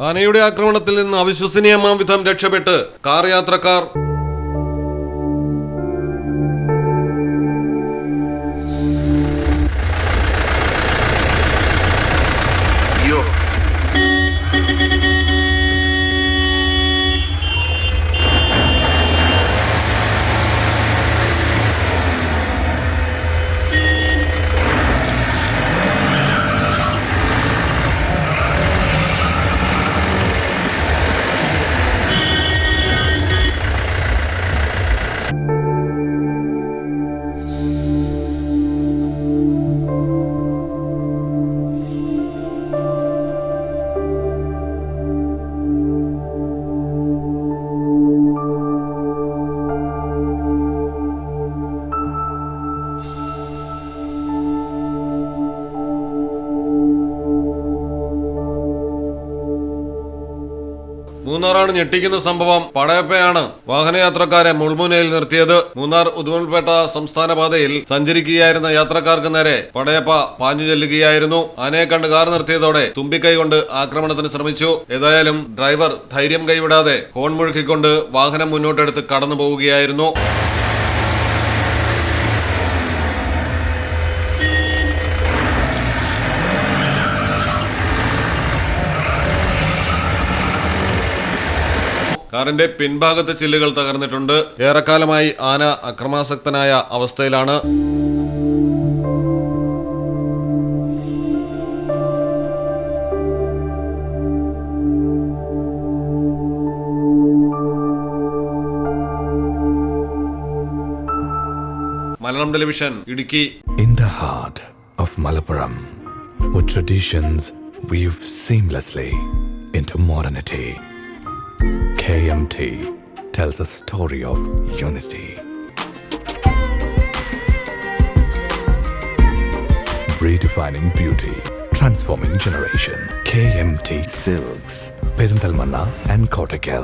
ആനയുടെ ആക്രമണത്തിൽ നിന്ന് അവിശ്വസനീയമാം വിധം രക്ഷപ്പെട്ട് കാർ യാത്രക്കാർ. മൂന്നാറാണ് ഞെട്ടിക്കുന്ന സംഭവം. പടയപ്പയാണ് വാഹനയാത്രക്കാരെ മുൾമുനയിൽ നിർത്തിയത്. മൂന്നാർ ഉദുമൽപേട്ട സംസ്ഥാന പാതയിൽ സഞ്ചരിക്കുകയായിരുന്ന യാത്രക്കാർക്ക് നേരെ പടയപ്പ പാഞ്ഞു ചെല്ലുകയായിരുന്നു. ആനയെ കണ്ട് കാർ നിർത്തിയതോടെ തുമ്പിക്കൈ കൊണ്ട് ആക്രമണത്തിന് ശ്രമിച്ചു. ഏതായാലും ഡ്രൈവർ ധൈര്യം കൈവിടാതെ ഹോൺ മുഴക്കിക്കൊണ്ട് വാഹനം മുന്നോട്ടെടുത്ത് കടന്നു പോവുകയായിരുന്നു. കാറിന്റെ പിൻഭാഗത്തെ ചില്ലുകൾ തകർന്നിട്ടുണ്ട്. ഏറെക്കാലമായി ആന അക്രമാസക്തനായ അവസ്ഥയിലാണ്. Malayalam television, Idukki. In the heart of Malappuram, with traditions weave seamlessly into modernity, KMT tells a story of unity. Redefining beauty, transforming generation. KMT Silks, Perinthalmanna and Kottakkal.